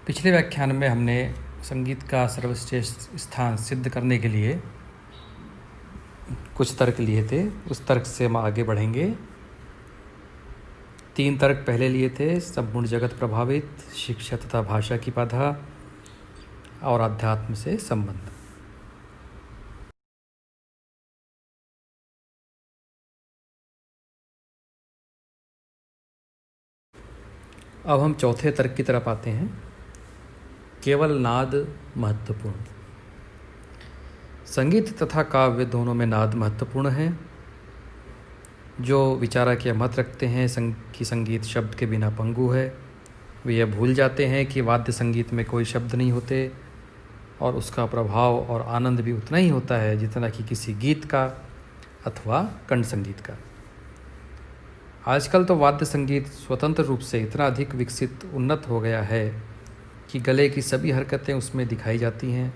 पिछले व्याख्यान में हमने संगीत का सर्वश्रेष्ठ स्थान सिद्ध करने के लिए कुछ तर्क लिए थे। उस तर्क से हम आगे बढ़ेंगे। 3 तर्क पहले लिए थे: संपूर्ण जगत प्रभावित, शिक्षा तथा भाषा की बाधा और अध्यात्म से संबंध। अब हम चौथे तर्क की तरफ आते हैं। केवल नाद महत्वपूर्ण। संगीत तथा काव्य दोनों में नाद महत्वपूर्ण है। जो विचारक यह मत रखते हैं कि संगीत शब्द के बिना पंगु है, वे यह भूल जाते हैं कि वाद्य संगीत में कोई शब्द नहीं होते और उसका प्रभाव और आनंद भी उतना ही होता है जितना कि किसी गीत का अथवा कंठ संगीत का। आजकल तो वाद्य संगीत स्वतंत्र रूप से इतना अधिक विकसित उन्नत हो गया है कि गले की सभी हरकतें उसमें दिखाई जाती हैं।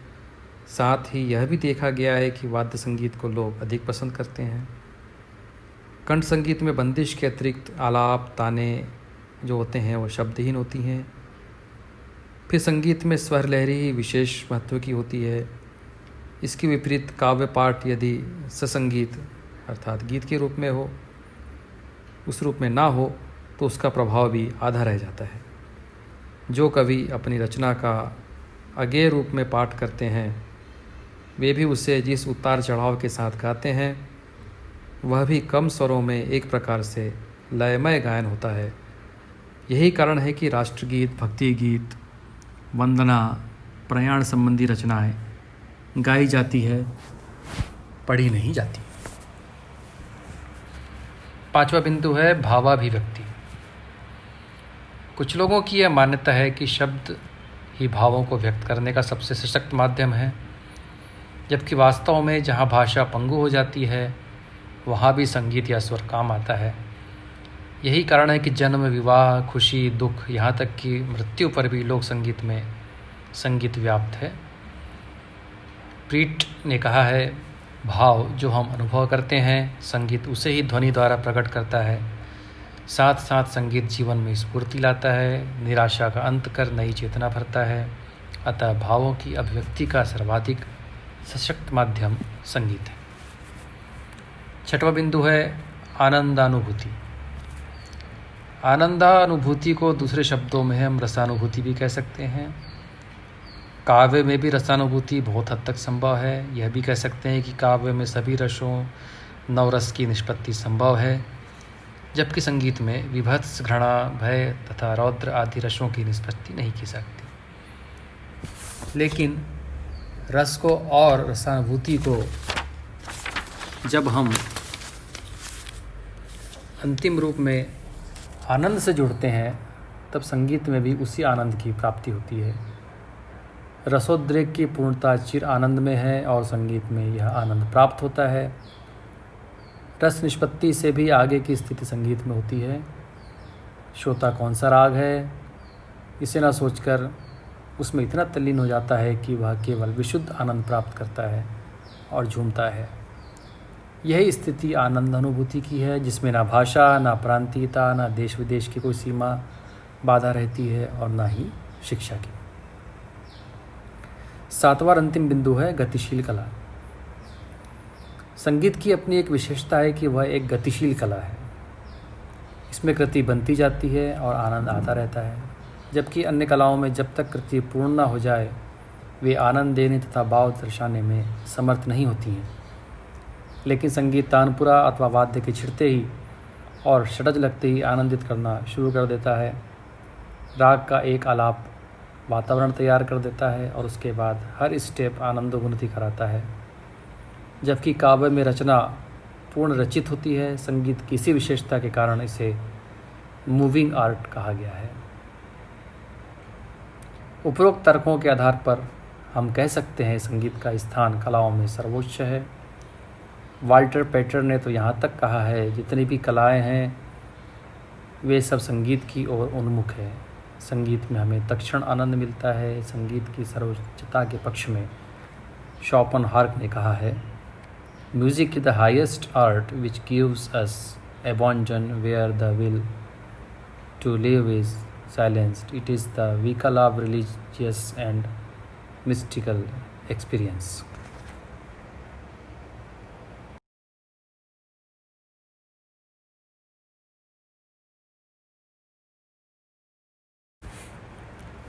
साथ ही यह भी देखा गया है कि वाद्य संगीत को लोग अधिक पसंद करते हैं। कंठ संगीत में बंदिश के अतिरिक्त आलाप ताने जो होते हैं वो शब्दहीन होती हैं। फिर संगीत में स्वर लहरी ही विशेष महत्व की होती है। इसके विपरीत काव्य पाठ यदि ससंगीत अर्थात गीत के रूप में हो, उस रूप में ना हो, तो उसका प्रभाव भी आधा रह जाता है। जो कवि अपनी रचना का अगेय रूप में पाठ करते हैं, वे भी उसे जिस उतार चढ़ाव के साथ गाते हैं वह भी कम स्वरों में एक प्रकार से लयमय गायन होता है। यही कारण है कि राष्ट्रगीत, भक्ति गीत, वंदना, प्रयाण संबंधी रचनाएं गाई जाती है, पढ़ी नहीं जाती। 5वां बिंदु है भावाभिव्यक्ति। कुछ लोगों की यह मान्यता है कि शब्द ही भावों को व्यक्त करने का सबसे सशक्त माध्यम है, जबकि वास्तव में जहाँ भाषा पंगु हो जाती है वहाँ भी संगीत या स्वर काम आता है। यही कारण है कि जन्म, विवाह, खुशी, दुख, यहाँ तक कि मृत्यु पर भी लोक संगीत में संगीत व्याप्त है। प्रीट ने कहा है, भाव जो हम अनुभव करते हैं, संगीत उसे ही ध्वनि द्वारा प्रकट करता है। साथ साथ संगीत जीवन में स्फूर्ति लाता है, निराशा का अंत कर नई चेतना भरता है। अतः भावों की अभिव्यक्ति का सर्वाधिक सशक्त माध्यम संगीत है। 6वां बिंदु है आनंदानुभूति। आनंदानुभूति को दूसरे शब्दों में हम रसानुभूति भी कह सकते हैं। काव्य में भी रसानुभूति बहुत हद तक संभव है। यह भी कह सकते हैं कि काव्य में सभी रसों, नवरस की निष्पत्ति संभव है, जबकि संगीत में विभत्स, घृणा, भय तथा रौद्र आदि रसों की निष्पत्ति नहीं की सकती। लेकिन रस को और रसानुभूति को जब हम अंतिम रूप में आनंद से जुड़ते हैं, तब संगीत में भी उसी आनंद की प्राप्ति होती है। रसोद्रेक की पूर्णता चिर आनंद में है और संगीत में यह आनंद प्राप्त होता है। रस निष्पत्ति से भी आगे की स्थिति संगीत में होती है। श्रोता कौन सा राग है, इसे ना सोचकर उसमें इतना तल्लीन हो जाता है कि वह केवल विशुद्ध आनंद प्राप्त करता है और झूमता है। यही स्थिति आनंद अनुभूति की है, जिसमें ना भाषा, ना प्रांतीयता, ना देश विदेश की कोई सीमा बाधा रहती है और ना ही शिक्षा की। 7वां अंतिम बिंदु है गतिशील कला। संगीत की अपनी एक विशेषता है कि वह एक गतिशील कला है। इसमें कृति बनती जाती है और आनंद आता रहता है, जबकि अन्य कलाओं में जब तक कृति पूर्ण न हो जाए वे आनंद देने तथा भाव दर्शाने में समर्थ नहीं होती हैं। लेकिन संगीत तानपुरा अथवा वाद्य के छिड़ते ही और षडज लगते ही आनंदित करना शुरू कर देता है। राग का एक आलाप वातावरण तैयार कर देता है और उसके बाद हर स्टेप आनंदोन्नति कराता है। जबकि काव्य में रचना पूर्ण रचित होती है। संगीत की इसी विशेषता के कारण इसे मूविंग आर्ट कहा गया है। उपरोक्त तर्कों के आधार पर हम कह सकते हैं संगीत का स्थान कलाओं में सर्वोच्च है। वाल्टर पेटर ने तो यहाँ तक कहा है, जितनी भी कलाएं हैं वे सब संगीत की ओर उन्मुख है। संगीत में हमें तत्क्षण आनंद मिलता है। संगीत की सर्वोच्चता के पक्ष में शोपेनहावर ने कहा है, music is the highest art which gives us abandon where the will to live is silenced. It is the vehicle of religious and mystical experience.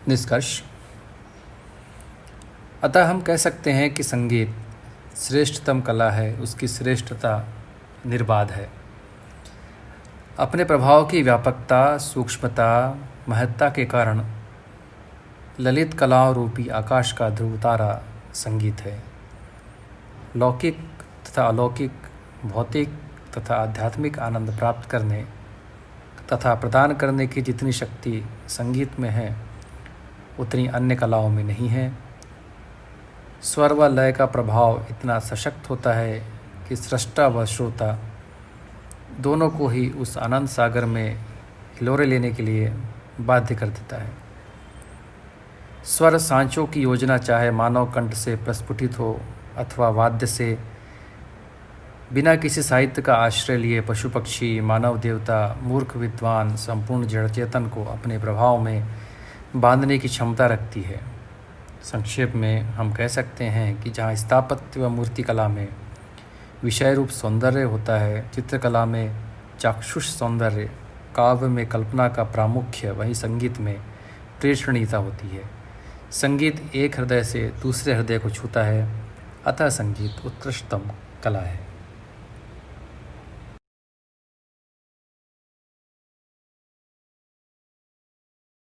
निष्कर्ष। अतः हम कह सकते हैं कि संगीत श्रेष्ठतम कला है, उसकी श्रेष्ठता निर्बाध है। अपने प्रभाव की व्यापकता, सूक्ष्मता, महत्ता के कारण ललित कलाओं रूपी आकाश का ध्रुव तारा संगीत है। लौकिक तथा अलौकिक, भौतिक तथा आध्यात्मिक आनंद प्राप्त करने तथा प्रदान करने की जितनी शक्ति संगीत में है, उतनी अन्य कलाओं में नहीं है। स्वर व लय का प्रभाव इतना सशक्त होता है कि सृष्टा व श्रोता दोनों को ही उस आनंद सागर में हिलोरे लेने के लिए बाध्य कर देता है। स्वर सांचों की योजना चाहे मानव कंठ से प्रस्फुटित हो अथवा वाद्य से, बिना किसी साहित्य का आश्रय लिए पशु पक्षी, मानव देवता, मूर्ख विद्वान, संपूर्ण जड़ चेतन को अपने प्रभाव में बांधने की क्षमता रखती है। संक्षेप में हम कह सकते हैं कि जहाँ स्थापत्य व मूर्तिकला में विषय रूप सौंदर्य होता है, चित्रकला में चाक्षुष सौंदर्य, काव्य में कल्पना का प्रामुख्य, वहीं संगीत में प्रेषणीयता होती है। संगीत एक हृदय से दूसरे हृदय को छूता है, अतः संगीत उत्कृष्टतम कला है।